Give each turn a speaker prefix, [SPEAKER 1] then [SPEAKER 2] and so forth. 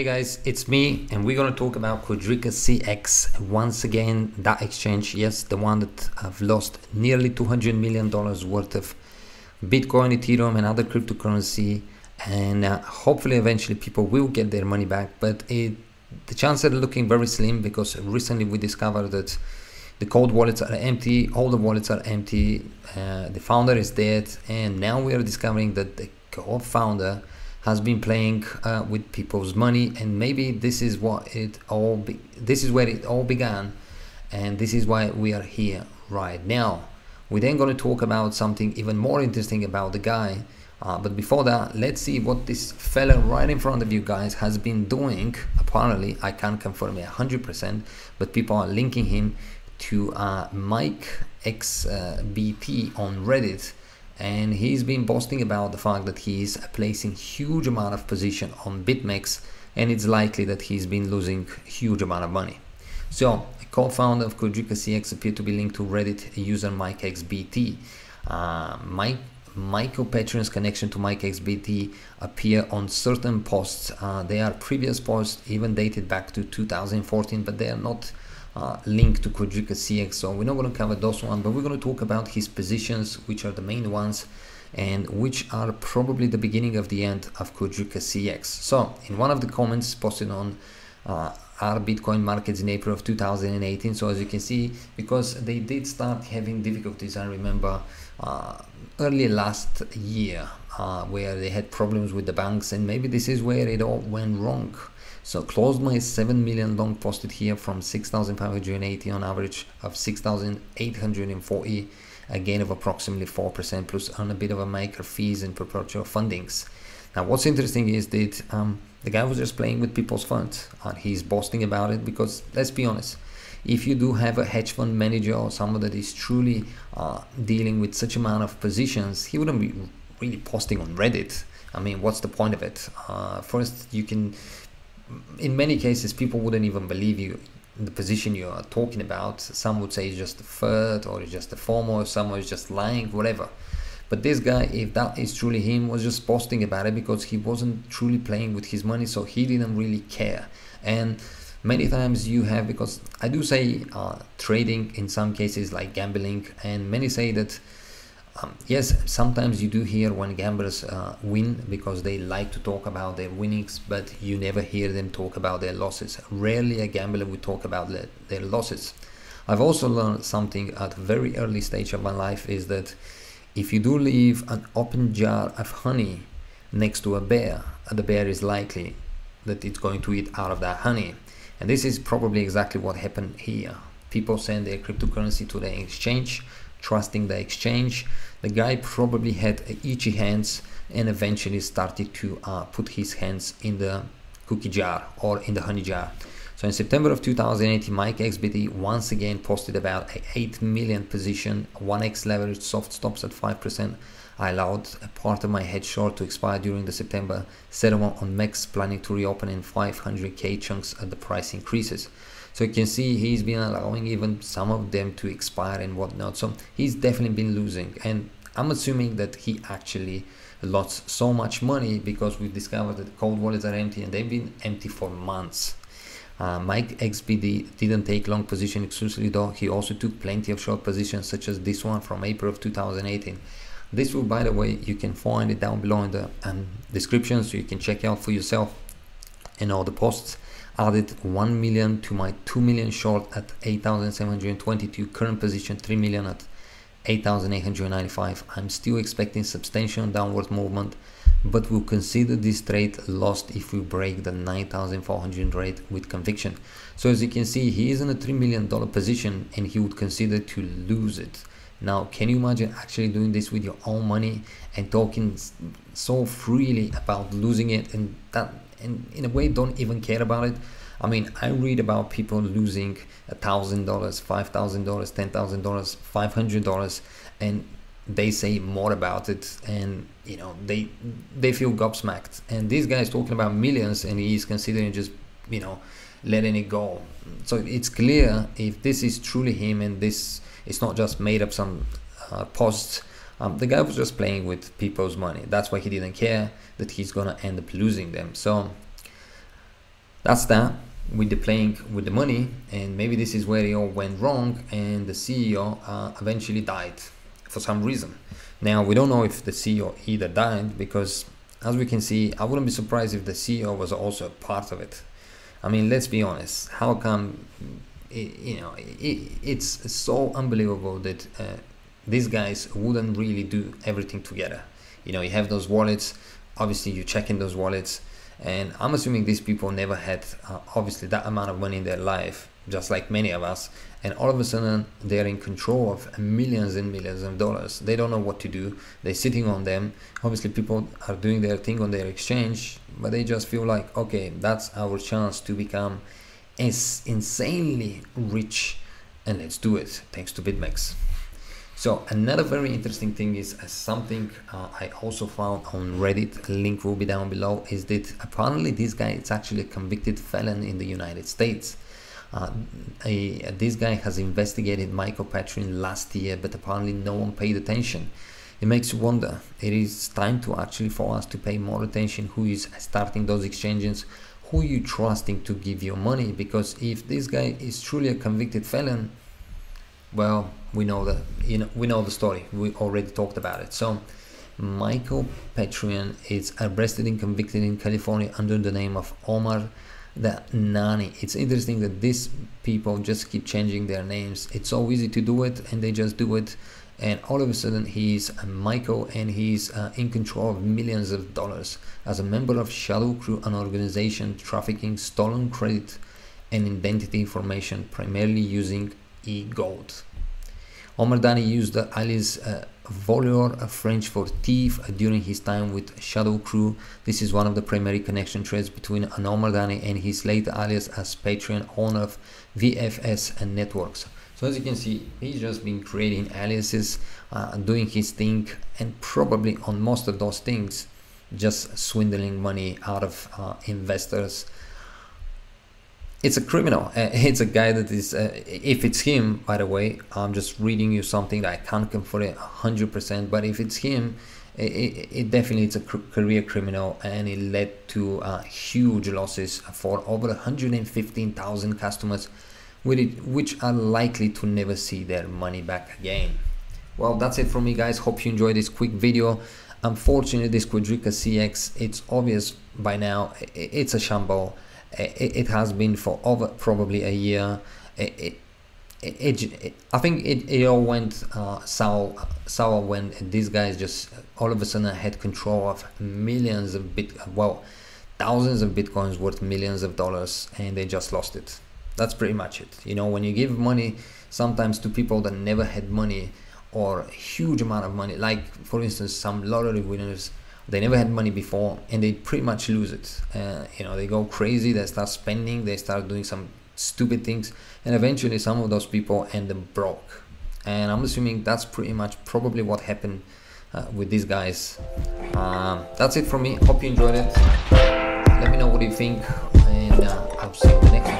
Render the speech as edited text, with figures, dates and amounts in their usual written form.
[SPEAKER 1] Hey guys, it's me, and we're gonna talk about QuadrigaCX once again. That exchange, yes, the one that have lost nearly $200 million worth of Bitcoin, Ethereum, and other cryptocurrency, and hopefully eventually people will get their money back. But the chances are looking very slim because recently we discovered that the cold wallets are empty, all the wallets are empty, the founder is dead, and now we are discovering that the co-founder has been playing with people's money, and maybe this is where it all began, and this is why we are here right now. We're then going to talk about something even more interesting about the guy, but before that, let's see what this fella right in front of you guys has been doing. Apparently, I can't confirm it 100%, but people are linking him to makemoney on Reddit, and he's been boasting about the fact that he's placing huge amount of position on Bitmex, and it's likely that he's been losing huge amount of money. So a co-founder of QuadrigaCX appeared to be linked to Reddit user MikeXBT. Michael Patron's connection to MikeXBT appear on certain posts. They are previous posts, even dated back to 2014, but they are not linked to QuadrigaCX, so we're not going to cover those ones, but we're going to talk about his positions, which are the main ones and which are probably the beginning of the end of QuadrigaCX. So in one of the comments posted on our Bitcoin markets in April of 2018, so as you can see, because they did start having difficulties, I remember early last year where they had problems with the banks, and maybe this is where it all went wrong. So closed my 7 million long posted here from 6,580 on average of 6,840, a gain of approximately 4% plus on a bit of a micro fees and perpetual fundings. Now what's interesting is that the guy was just playing with people's funds, and he's boasting about it because, let's be honest, if you do have a hedge fund manager or someone that is truly dealing with such amount of positions, he wouldn't be really posting on Reddit. I mean, what's the point of it? First, you can, in many cases, people wouldn't even believe you, the position you are talking about. Some would say it's just a third, or it's just a former, or someone is just lying, whatever. But this guy, if that is truly him, was just posting about it because he wasn't truly playing with his money, so he didn't really care. And many times you have, because I do say trading in some cases like gambling, and many say that yes, sometimes you do hear when gamblers win because they like to talk about their winnings, but you never hear them talk about their losses. Rarely a gambler would talk about their losses. I've also learned something at a very early stage of my life, is that if you do leave an open jar of honey next to a bear, the bear is likely that it's going to eat out of that honey. And this is probably exactly what happened here. People send their cryptocurrency to the exchange, trusting the exchange. The guy probably had itchy hands and eventually started to put his hands in the cookie jar or in the honey jar. So in September of 2018, MikeXBT once again posted about 8 million position, 1x leverage, soft stops at 5%. I allowed a part of my hedge short to expire during the September settlement on MEX, planning to reopen in 500k chunks as the price increases. So you can see he's been allowing even some of them to expire and whatnot. So he's definitely been losing, and I'm assuming that he actually lost so much money because we've discovered that cold wallets are empty, and they've been empty for months. MikeXBT didn't take long position exclusively though. He also took plenty of short positions, such as this one from April of 2018. This will, by the way, you can find it down below in the description, so you can check out for yourself. And all the posts added 1 million to my 2 million short at 8,722, current position 3 million at 8,895. I'm still expecting substantial downward movement, but will consider this trade lost if we break the 9,400 rate with conviction. So as you can see, he is in a $3 million position and he would consider to lose it. Now, can you imagine actually doing this with your own money and talking so freely about losing it, and that, and in a way don't even care about it? I mean, I read about people losing $1,000, $5,000, $10,000, $500, and they say more about it, and you know, they feel gobsmacked. And this guy is talking about millions, and he's considering just, you know, letting it go. So it's clear, if this is truly him, and this is not just made up some posts, the guy was just playing with people's money. That's why he didn't care that he's gonna end up losing them. So that's that with the playing with the money. And maybe this is where it all went wrong, and the CEO eventually died for some reason. Now we don't know if the CEO either died, because as we can see, I wouldn't be surprised if the CEO was also a part of it. I mean, let's be honest, how come it's so unbelievable that these guys wouldn't really do everything together. You have those wallets, obviously you check in those wallets, and I'm assuming these people never had obviously that amount of money in their life, just like many of us, and all of a sudden they're in control of millions and millions of dollars. They don't know what to do, they're sitting on them. Obviously people are doing their thing on their exchange, but they just feel like, okay, that's our chance to become insanely rich, and let's do it, thanks to Bitmex. So another very interesting thing is something I also found on Reddit, a link will be down below, is that apparently this guy is actually a convicted felon in the United States. This guy has investigated MicroPatreon last year, but apparently no one paid attention. It makes you wonder. It is time to actually for us to pay more attention who is starting those exchanges, who you trusting to give your money, because if this guy is truly a convicted felon, well, we know that, we know the story, we already talked about it. So MicroPatreon is arrested and convicted in California under the name of Omar the Nani. It's interesting that these people just keep changing their names. It's so easy to do it, and they just do it, and all of a sudden he's a Michael, and he's in control of millions of dollars as a member of Shadow Crew, an organization trafficking stolen credit and identity information, primarily using e-gold. Omar Dani used the alias voleur, French for thief, during his time with Shadow Crew. This is one of the primary connection threads between Omar Dani and his later alias as Patreon owner of VFS and networks. So as you can see, he's just been creating aliases, doing his thing, and probably on most of those things just swindling money out of investors. It's a criminal. It's a guy that is, if it's him, by the way, I'm just reading you something that I can't confirm it 100%, but if it's him, it definitely is a career criminal, and it led to huge losses for over 115,000 customers, which are likely to never see their money back again. Well, that's it from me, guys. Hope you enjoyed this quick video. Unfortunately, this QuadrigaCX, it's obvious by now, it's a shambles. It has been for over probably a year. I think it all went sour when these guys just all of a sudden had control of millions of thousands of bitcoins worth millions of dollars, and they just lost it. That's pretty much it. When you give money sometimes to people that never had money, or a huge amount of money, like for instance some lottery winners, they never had money before, and they pretty much lose it. They go crazy, they start spending, they start doing some stupid things, and eventually some of those people end up broke. And I'm assuming that's pretty much probably what happened with these guys. That's it from me. Hope you enjoyed it. Let me know what you think, and I'll see you in the next one.